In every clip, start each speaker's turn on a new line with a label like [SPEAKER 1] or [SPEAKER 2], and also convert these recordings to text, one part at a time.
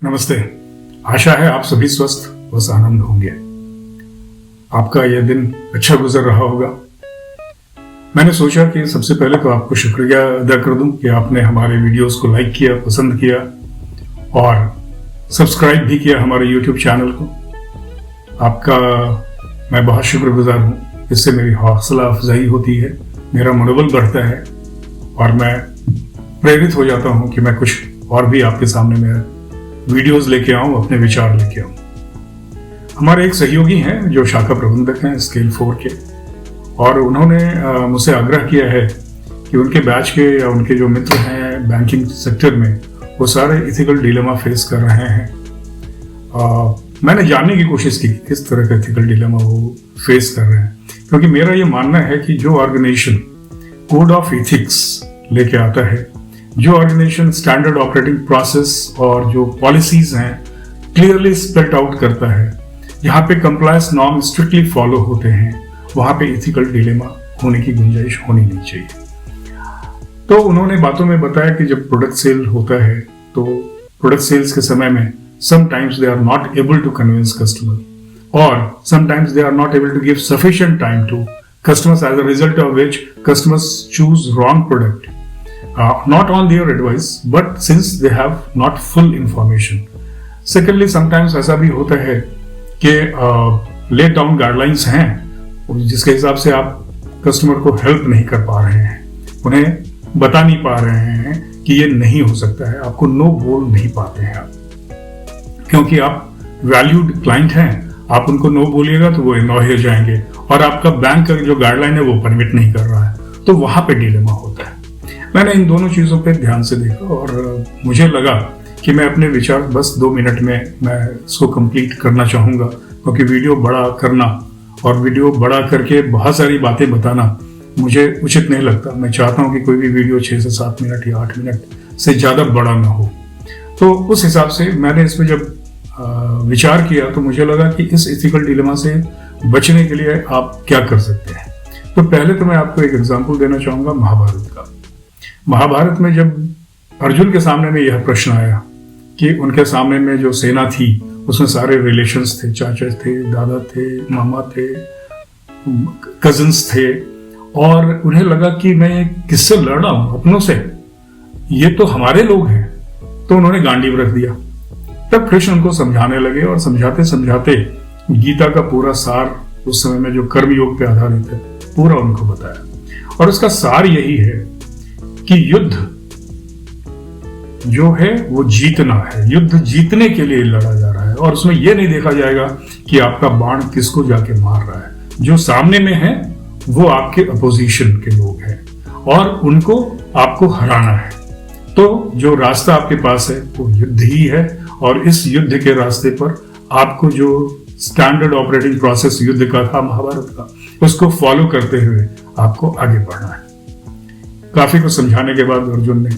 [SPEAKER 1] नमस्ते। आशा है आप सभी स्वस्थ व आनंद होंगे। आपका यह दिन अच्छा गुजर रहा होगा। मैंने सोचा कि सबसे पहले तो आपको शुक्रिया अदा कर दूं कि आपने हमारे वीडियोस को लाइक किया, पसंद किया और सब्सक्राइब भी किया हमारे YouTube चैनल को। आपका मैं बहुत शुक्रगुजार हूं। इससे मेरी हौसला अफजाई होती है, मेरा मनोबल बढ़ता है और मैं प्रेरित हो जाता हूं कि मैं कुछ और भी आपके सामने में वीडियोस लेके आऊं, अपने विचार लेके आऊं। हमारे एक सहयोगी हैं जो शाखा प्रबंधक हैं स्केल 4 के, और उन्होंने मुझसे आग्रह किया है कि उनके बैच के या उनके जो मित्र हैं बैंकिंग सेक्टर में, वो सारे इथिकल डिलेमा फेस कर रहे हैं। मैंने जानने की कोशिश की किस तरह का इथिकल डिलेमा वो फेस कर रहे हैं, क्योंकि मेरा ये मानना है कि जो ऑर्गेनाइजेशन कोड ऑफ एथिक्स लेके आता है, जो ऑर्गेनाइजेशन स्टैंडर्ड ऑपरेटिंग प्रोसेस और जो पॉलिसीज हैं क्लियरली स्पेल्ड आउट करता है, जहाँ पे कंप्लायंस नॉर्म स्ट्रिक्टली फॉलो होते हैं, वहाँ पे इथिकल डिलेमा होने की गुंजाइश होनी नहीं चाहिए। तो उन्होंने बातों में बताया कि जब प्रोडक्ट सेल होता है तो प्रोडक्ट सेल्स के समय में sometimes they are not able to convince customer और sometimes they are not able to give sufficient time to customers, as a result of which customers choose wrong product, not on their advice, but since they have not full information. Secondly, sometimes ऐसा भी होता है कि laid down guidelines हैं जिसके हिसाब से आप कस्टमर को हेल्प नहीं कर पा रहे हैं, उन्हें बता नहीं पा रहे हैं कि ये नहीं हो सकता है, आपको नो बोल नहीं पाते हैं आप, क्योंकि आप वैल्यूड क्लाइंट हैं। आप उनको नो बोलिएगा तो वो इग्नोर हो जाएंगे और आपका बैंक का जो गाइडलाइन है वो परमिट नहीं कर रहा है, तो वहां पे डिलेमा होता है। मैंने इन दोनों चीजों पे ध्यान से देखा और मुझे लगा कि मैं अपने विचार बस 2 मिनट में मैं इसको कंप्लीट करना चाहूंगा, क्योंकि वीडियो बड़ा करना और वीडियो बड़ा करके बहुत सारी बातें बताना मुझे उचित नहीं लगता। मैं चाहता हूँ कि कोई भी वीडियो 6 से 7 मिनट या 8 मिनट से ज्यादा बड़ा ना हो। तो उस हिसाब से मैंने इसमें जब विचार किया तो मुझे लगा कि इस इथिकल डिलेमा से बचने के लिए आप क्या कर सकते हैं। तो पहले तो मैं आपको एक एग्जांपल देना चाहूंगा महाभारत का। महाभारत में जब अर्जुन के सामने में यह प्रश्न आया कि उनके सामने में जो सेना थी उसमें सारे रिलेशंस थे, चाचा थे, दादा थे, मामा थे, कजिन्स थे, और उन्हें लगा कि मैं किससे लड़ रहा हूं, अपनों से, ये तो हमारे लोग हैं। तो उन्होंने गांडीव रख दिया। तब कृष्ण उनको समझाने लगे और समझाते समझाते गीता का पूरा सार, उस समय में जो कर्म योग पे आधारित है, पूरा उनको बताया। और उसका सार यही है कि युद्ध जो है वो जीतना है, युद्ध जीतने के लिए लड़ा जा रहा है, और उसमें यह नहीं देखा जाएगा कि आपका बाण किसको जाके मार रहा है। जो सामने में है वो आपके अपोजिशन के लोग हैं और उनको आपको हराना है। तो जो रास्ता आपके पास है वो युद्ध ही है, और इस युद्ध के रास्ते पर आपको जो स्टैंडर्ड ऑपरेटिंग प्रोसेस युद्ध का था महाभारत का, उसको फॉलो करते हुए आपको आगे बढ़ना है। काफी कुछ समझाने के बाद अर्जुन ने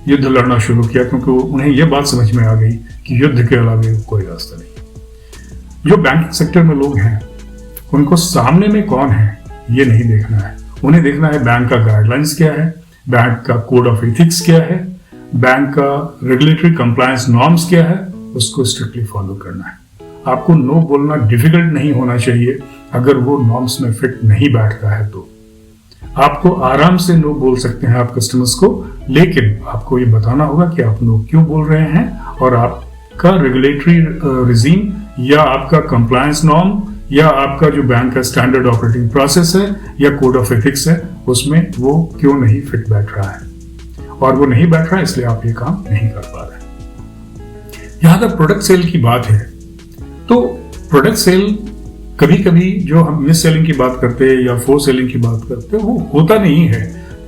[SPEAKER 1] युद्ध लड़ना शुरू किया, क्योंकि उन्हें यह बात समझ में आ गई कि युद्ध के अलावा कोई रास्ता नहीं। जो बैंकिंग सेक्टर में लोग हैं उनको सामने में कौन है ये नहीं देखना है, उन्हें देखना है बैंक का गाइडलाइंस क्या है, बैंक का कोड ऑफ एथिक्स क्या है, बैंक का रेगुलेटरी कंप्लायंस नॉर्म्स क्या है, उसको स्ट्रिक्टली फॉलो करना है। आपको नो बोलना डिफिकल्ट नहीं होना चाहिए। अगर वो नॉर्म्स में फिट नहीं बैठता है तो आपको आराम से नो बोल सकते हैं आप कस्टमर्स को, लेकिन आपको ये बताना होगा कि आप नो क्यों बोल रहे हैं, और आपका रेगुलेटरी रिजीम या आपका कंप्लायंस नॉर्म या आपका जो बैंक का स्टैंडर्ड ऑपरेटिंग प्रोसेस है या कोड ऑफ एथिक्स है, उसमें वो क्यों नहीं फिट बैठ रहा है, और वो नहीं बैठ रहा है इसलिए आप ये काम नहीं कर पा रहे। यहां तक प्रोडक्ट सेल की बात है तो प्रोडक्ट सेल कभी कभी जो हम मिस सेलिंग की बात करते हैं या फोर सेलिंग की बात करते हैं वो होता नहीं है,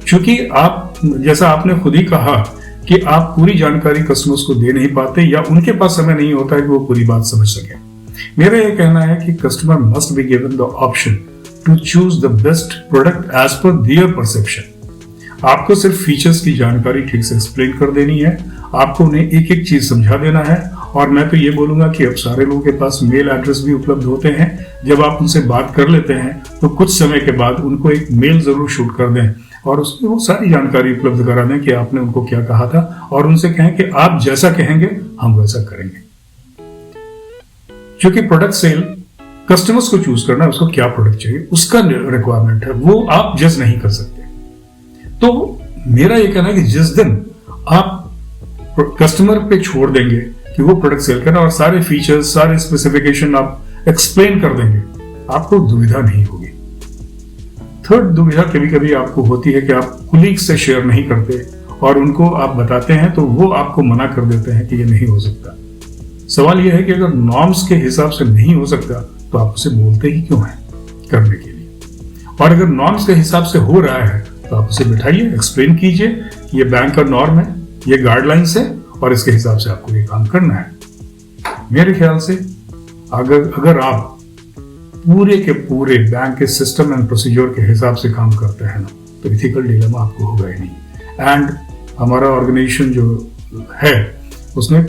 [SPEAKER 1] क्योंकि आप, जैसा आपने खुद ही कहा कि आप पूरी जानकारी कस्टमर्स को दे नहीं पाते या उनके पास समय नहीं होता है कि वो पूरी बात समझ सके। मेरा यह कहना है कि customer must be given the option to choose the best product as per their perception. आपको सिर्फ फीचर्स की जानकारी ठीक से एक्सप्लेन कर देनी है, आपको उन्हें एक एक चीज समझा देना है। और मैं तो ये बोलूंगा कि अब सारे लोगों के पास मेल एड्रेस भी उपलब्ध होते हैं। जब आप उनसे बात कर लेते हैं तो कुछ समय के बाद उनको एक मेल जरूर शूट कर दें और उसमें वो सारी जानकारी उपलब्ध करा दें कि आपने उनको क्या कहा था, और उनसे कहें कि आप जैसा कहेंगे हम वैसा करेंगे। क्योंकि प्रोडक्ट सेल कस्टमर्स को चूज करना है, उसको क्या प्रोडक्ट चाहिए, उसका रिक्वायरमेंट है, वो आप जज नहीं कर सकते। तो मेरा ये कहना है कि जिस दिन आप कस्टमर पे छोड़ देंगे कि वो प्रोडक्ट सेल करना और सारे फीचर्स, सारे स्पेसिफिकेशन आप एक्सप्लेन कर देंगे, आपको दुविधा नहीं होगी। थर्ड दुविधा कभी कभी आपको होती है कि आप कुलीग से शेयर नहीं करते और उनको आप बताते हैं तो वो आपको मना कर देते हैं कि ये नहीं हो सकता। सवाल यह है कि अगर नॉर्म्स के हिसाब से नहीं हो सकता तो आप उसे बोलते ही क्यों हैं करने के लिए, और अगर नॉर्म्स के हिसाब से हो रहा है तो आप उसे बिठाइए, एक्सप्लेन कीजिए कि ये बैंक का नॉर्म है, ये गाइडलाइंस है और इसके हिसाब से आपको ये काम करना है। मेरे ख्याल से अगर आप पूरे के पूरे बैंक के सिस्टम एंड प्रोसीजर के हिसाब से काम करते हैं ना, तो इथिकल डिलेमा आपको होगा ही नहीं। एंड हमारा ऑर्गेनाइजेशन जो है उसने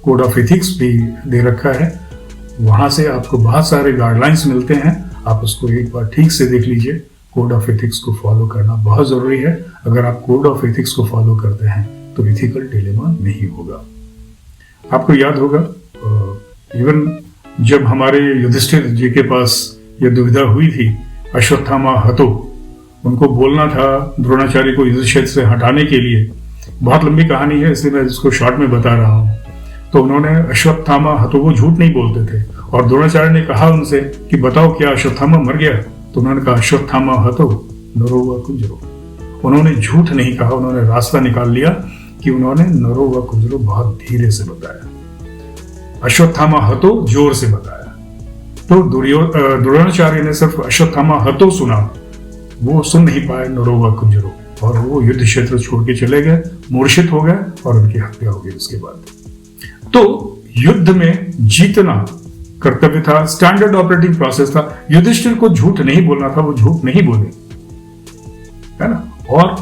[SPEAKER 1] कोड ऑफ एथिक्स भी दे रखा है, वहां से आपको बहुत सारे गाइडलाइंस मिलते हैं, आप उसको एक बार ठीक से देख लीजिए। कोड ऑफ एथिक्स को फॉलो करना बहुत जरूरी है। अगर आप कोड ऑफ एथिक्स को फॉलो करते हैं तो इथिकल डिलेमा नहीं होगा। आपको याद होगा इवन जब हमारे युधिष्ठिर जी के पास यह दुविधा हुई थी, अश्वत्थामा हतो, उनको बोलना था द्रोणाचार्य को युद्ध क्षेत्र से हटाने के लिए। बहुत लंबी कहानी है इसलिए मैं इसको शॉर्ट में बता रहा हूं। तो उन्होंने अश्वत्थामा हतो, वो झूठ नहीं बोलते थे, और द्रोणाचार्य ने कहा उनसे कि बताओ क्या अश्वत्थामा मर गया? तो उन्होंने कहा अश्वत्थामा हतो नरो व कुंजरो। उन्होंने झूठ नहीं कहा, उन्होंने रास्ता निकाल लिया कि उन्होंने नरो व कुंजरो बहुत धीरे से बताया, अश्वत्थामा हतो जोर से बताया। तो द्रोणाचार्य ने सिर्फ अश्वत्थामा हतो सुना, वो सुन नहीं पाए नरो व कुंजरो, और वो युद्ध क्षेत्र छोड़ के चले गए, मूर्छित हो गए और उनकी हत्या हो गई उसके बाद। तो युद्ध में जीतना कर्तव्य था, स्टैंडर्ड ऑपरेटिंग प्रोसेस था। युधिष्ठिर को झूठ नहीं बोलना था, वो झूठ नहीं बोले, है ना। और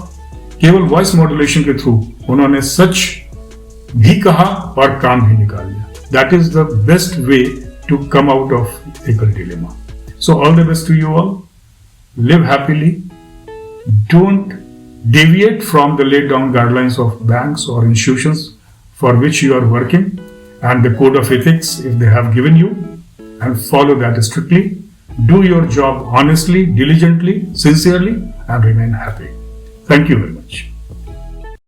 [SPEAKER 1] केवल वॉइस मॉड्यूलेशन के थ्रू उन्होंने सच भी कहा और काम भी निकाल लिया। That is the best way to come out of ethical dilemma. So all the best to you all, live happily, don't deviate from the laid down guidelines of banks or institutions for which you are working and the code of ethics if they have given you, and follow that strictly. Do your job honestly, diligently, sincerely, and remain happy. Thank you very much.